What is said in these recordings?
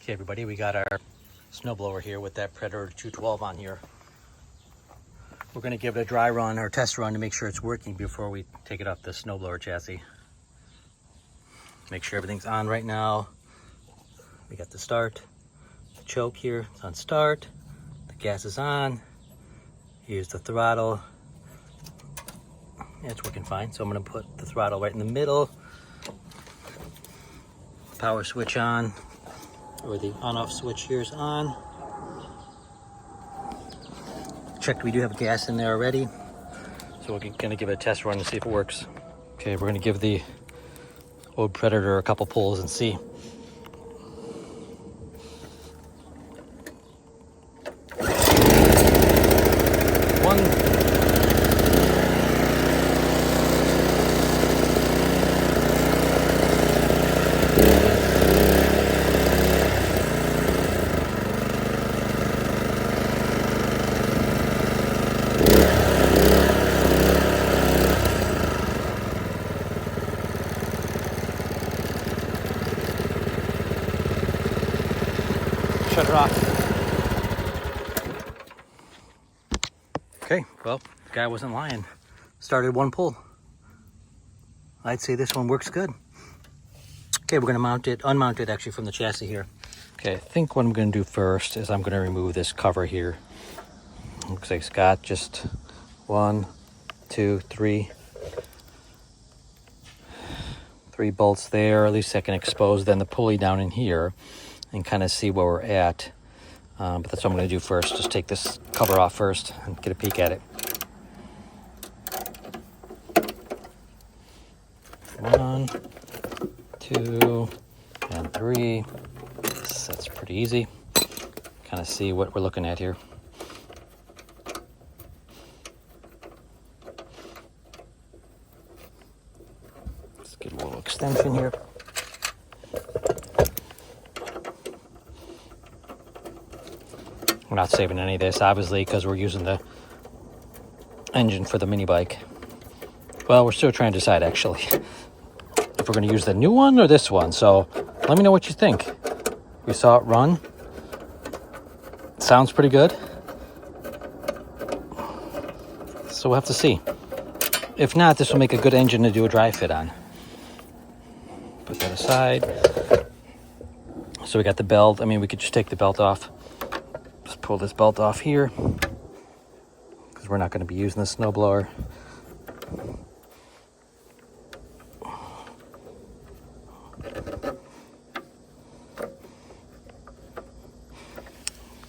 Okay, everybody, we got our snowblower here with that Predator 212 on here. We're going to give it a dry run or test run to make sure it's working before we take it off the snowblower chassis. Make sure everything's on right now. We got the start, the choke here, it's on start. The gas is on. Here's the throttle. Yeah, it's working fine. So I'm going to put the throttle right in the middle. Power switch on, or the on-off switch here is on. Checked, we do have gas in there already. So we're gonna give it a test run to see if it works. Okay, we're gonna give the old Predator a couple pulls and see. One. Shut her off. Okay, well, the guy wasn't lying. Started one pull. I'd say this one works good. Okay, we're gonna unmount it actually from the chassis here. Okay, I think what I'm gonna do first is I'm gonna remove this cover here. Looks like it's got just 1, 2, 3 bolts there. At least I can expose then the pulley down in here and kind of see where we're at. But that's what I'm going to do first. Just take this cover off first and get a peek at it. 1, 2, and 3. That's pretty easy. Kind of see what we're looking at here. Let's get a little extension here. We're not saving any of this, obviously, because we're using the engine for the mini bike. Well, we're still trying to decide, actually, if we're going to use the new one or this one. So let me know what you think. We saw it run. Sounds pretty good. So we'll have to see. If not, this will make a good engine to do a dry fit on. Put that aside. So we got the belt. I mean, we could just take the belt off. Pull this belt off here because we're not going to be using the snowblower.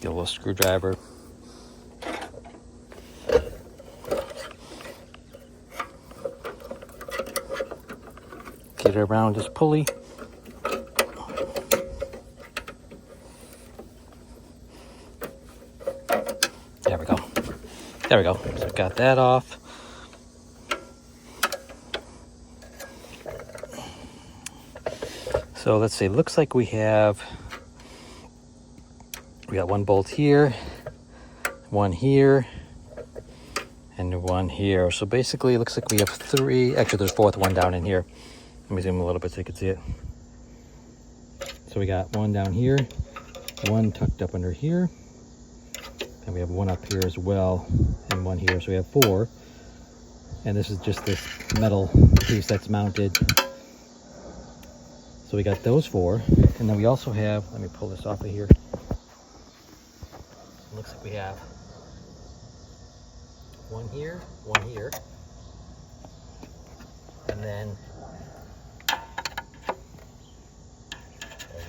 Get a little screwdriver. Get it around this pulley. There we go. So got that off. So let's see. Looks like we got one bolt here, one here, and one here. So basically, it looks like we have 3. Actually, there's a 4th one down in here. Let me zoom a little bit so you can see it. So we got one down here, one tucked up under here. And we have one up here as well, and one here. So we have 4. And this is just this metal piece that's mounted. So we got those 4. And then we also have, let me pull this off of here. It looks like we have one here, and then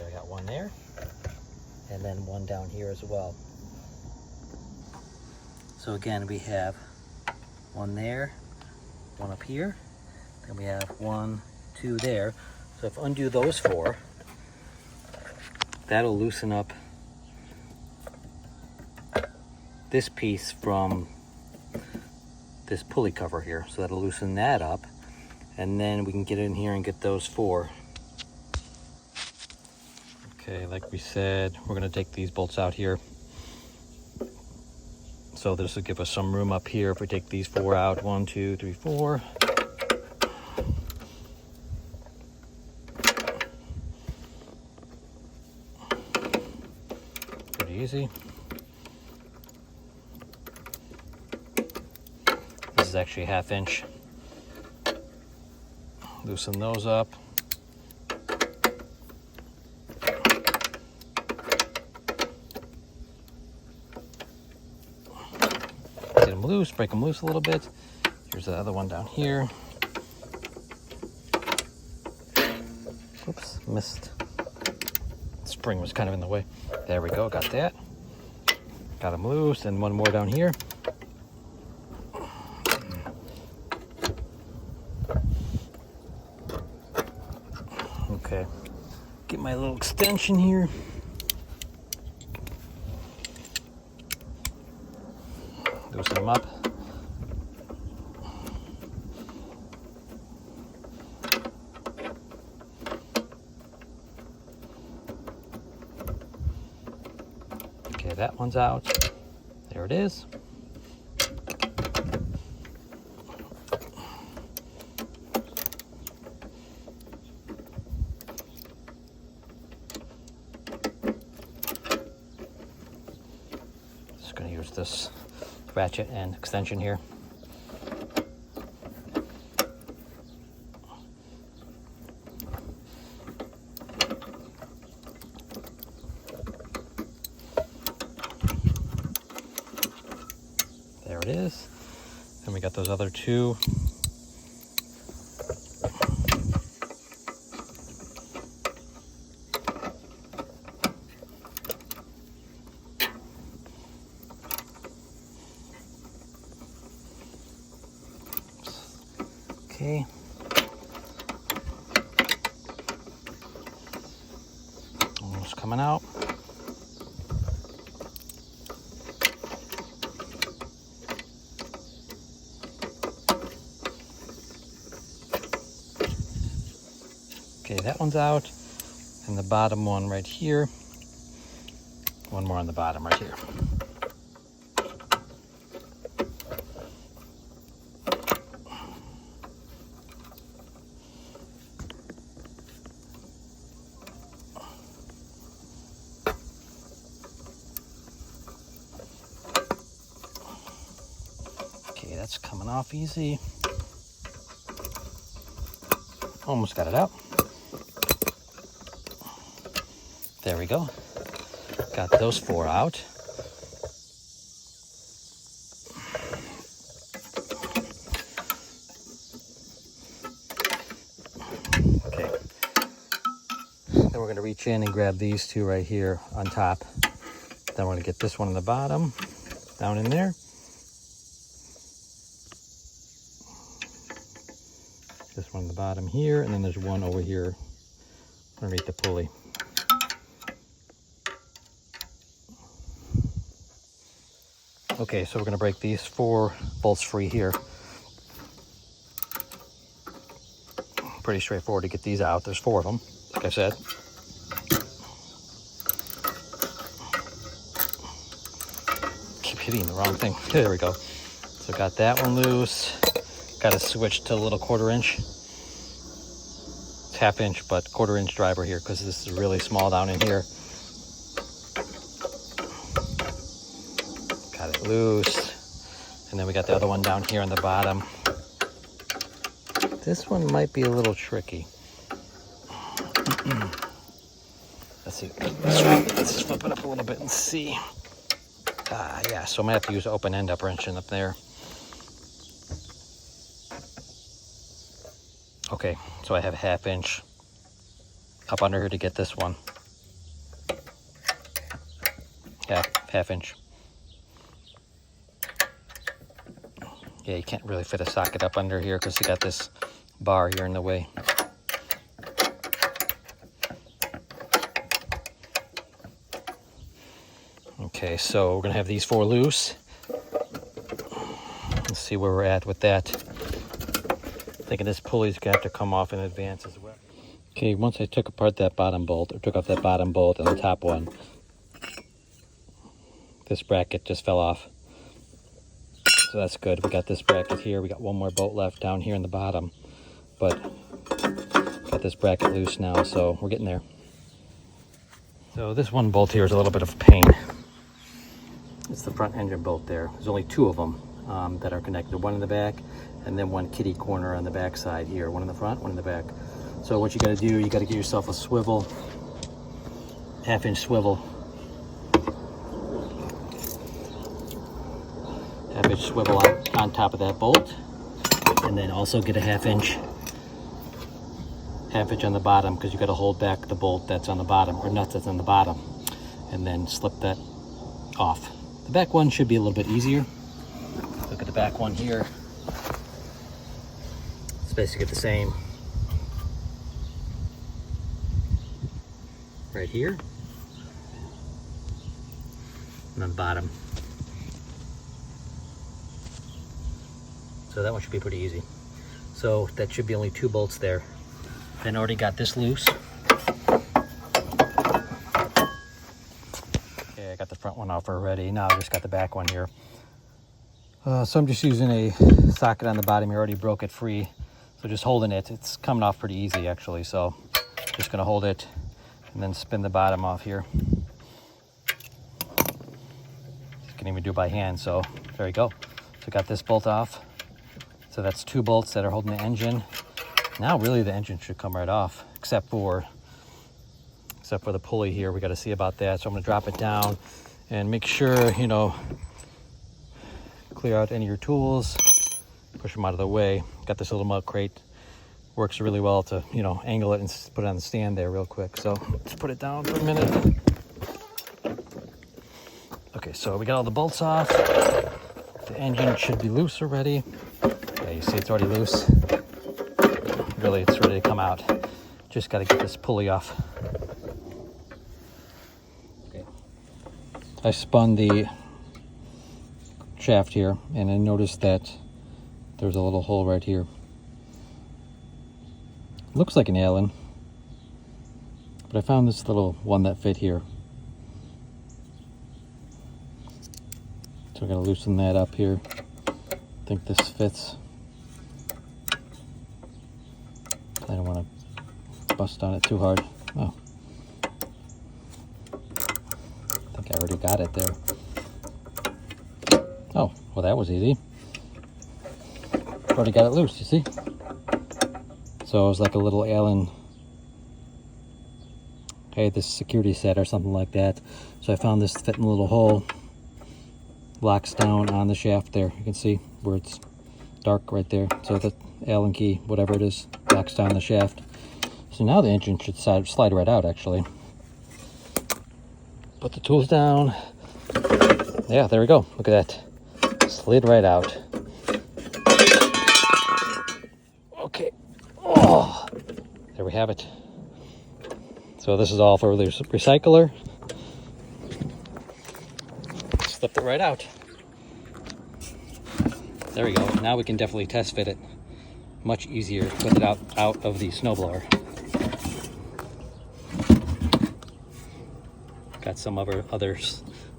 I got one there, and then one down here as well. So again, we have one there, one up here, then we have 1, 2 there. So if I undo those 4, that'll loosen up this piece from this pulley cover here. So that'll loosen that up, and then we can get in here and get those 4. Okay, like we said, we're gonna take these bolts out here. So this will give us some room up here if we take these 4 out. 1, 2, 3, 4. pretty easy. This is actually a 1/2 inch. Loosen those up. Get them loose, break them loose a little bit. Here's the other one down here. Oops, missed. Spring was kind of in the way. There we go, got that. Got them loose, and one more down here. Okay, get my little extension here. Loosen them up. Okay, that one's out. There it is. Just going to use this ratchet and extension here. There it is. And we got those other two. Okay. Almost coming out. Okay, that one's out. And the bottom one right here. One more on the bottom right here. Okay, that's coming off easy. Almost got it out. There we go. Got those 4 out. Okay. Then we're going to reach in and grab these 2 right here on top. Then we're going to get this one on the bottom, down in there. This one on the bottom here, and then there's one over here underneath the pulley. Okay, so we're going to break these 4 bolts free here. Pretty straightforward to get these out. There's 4 of them, like I said. Keep hitting the wrong thing. There we go. So got that one loose. Got to switch to a little 1/4 inch. It's 1/2 inch, but 1/4 inch driver here because this is really small down in here. Got it loose. And then we got the other one down here on the bottom. This one might be a little tricky. Let's see. Let's just flip it up a little bit and see. Yeah, so I'm going to have to use open end up wrenching up there. Okay, so I have 1/2 inch up under here to get this one. Yeah, 1/2 inch. Yeah, you can't really fit a socket up under here because you got this bar here in the way. Okay, so we're gonna have these 4 loose. Let's see where we're at with that. Thinking this pulley's gonna have to come off in advance as well. Okay, once I took apart that bottom bolt, or took off that bottom bolt and the top one, this bracket just fell off. So that's good. We got this bracket here. We got one more bolt left down here in the bottom, but got this bracket loose now, so we're getting there. So this one bolt here is a little bit of a pain. It's the front engine bolt there. There's only 2 of them that are connected. One in the back, and then one kitty corner on the back side here. One in the front, one in the back. So what you got to do, you got to get yourself a swivel, 1/2-inch swivel. 1/2-inch swivel on top of that bolt, and then also get a 1/2 inch on the bottom, because you got to hold back the bolt that's on the bottom, or nut that's on the bottom, and then slip that off. The back one should be a little bit easier. Look at the back one here. It's basically the same. Right here. And on the bottom. So that one should be pretty easy. So that should be only 2 bolts there. Then already got this loose. Okay, I got the front one off already. Now I just got the back one here. So I'm just using a socket on the bottom. You already broke it free. So just holding it. It's coming off pretty easy actually. So just gonna hold it and then spin the bottom off here. You can even do it by hand. So there you go. So got this bolt off. So that's 2 bolts that are holding the engine. Now really the engine should come right off, except for the pulley here. We got to see about that. So I'm going to drop it down and make sure, you know, clear out any of your tools, push them out of the way. Got this little mug crate. Works really well to, you know, angle it and put it on the stand there real quick. So let's put it down for a minute. Okay, so we got all the bolts off. The engine should be loose already. Yeah, you see it's already loose. Really, it's ready to come out. Just got to get this pulley off. Okay. I spun the shaft here, and I noticed that there's a little hole right here. Looks like an Allen, but I found this little one that fit here. So I'm going to loosen that up here. I think this fits. I don't want to bust on it too hard. Oh. I think I already got it there. Oh, well that was easy. Already got it loose, you see? So it was like a little Allen, hey, this security set or something like that. So I found this fit in a little hole. Locks down on the shaft there. You can see where it's dark right there. So the Allen key, whatever it is, locks down the shaft. So now the engine should slide right out actually. Put the tools down. Yeah, there we go. Look at that. Slid right out. Okay. Oh, there we have it. So this is all for the recycler. Slipped it right out. There we go. Now we can definitely test fit it. Much easier with it out of the snowblower. Got some other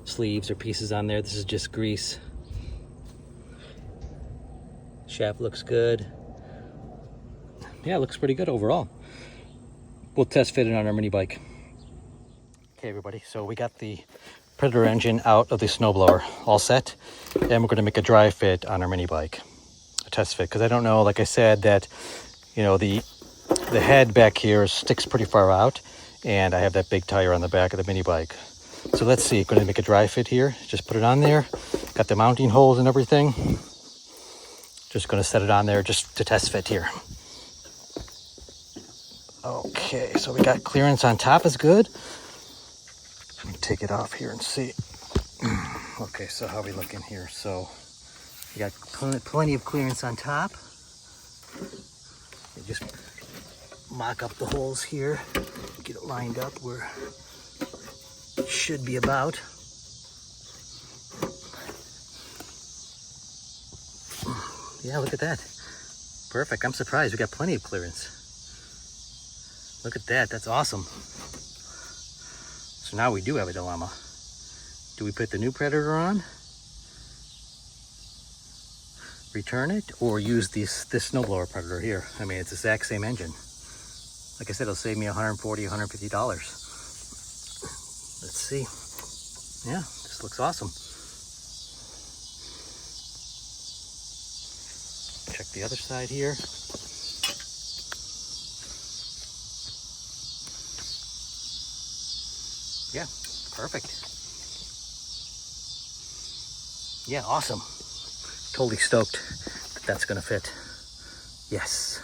sleeves or pieces on there. This is just grease. Shaft looks good. Yeah, it looks pretty good overall. We'll test fit it on our mini bike. Okay, everybody. So we got the Predator engine out of the snowblower, all set, and we're going to make a dry fit on our mini bike, a test fit, because I don't know, like I said, that, you know, the head back here sticks pretty far out, and I have that big tire on the back of the mini bike. So let's see, going to make a dry fit here. Just put it on there. Got the mounting holes and everything. Just going to set it on there just to test fit here. Okay, so we got clearance on top is good. Let me take it off here and see. Okay, so how are we looking here? So we got plenty of clearance on top. You just mock up the holes here, get it lined up where it should be about. Yeah, look at that. Perfect. I'm surprised. We got plenty of clearance. Look at that. That's awesome. So now we do have a dilemma. Do we put the new Predator on, return it, or use this snowblower Predator here? I mean, it's the exact same engine. Like I said, it'll save me $140, $150. Let's see. Yeah, this looks awesome. the other side here. Yeah, perfect. Yeah, awesome. Totally stoked that that's gonna fit. Yes.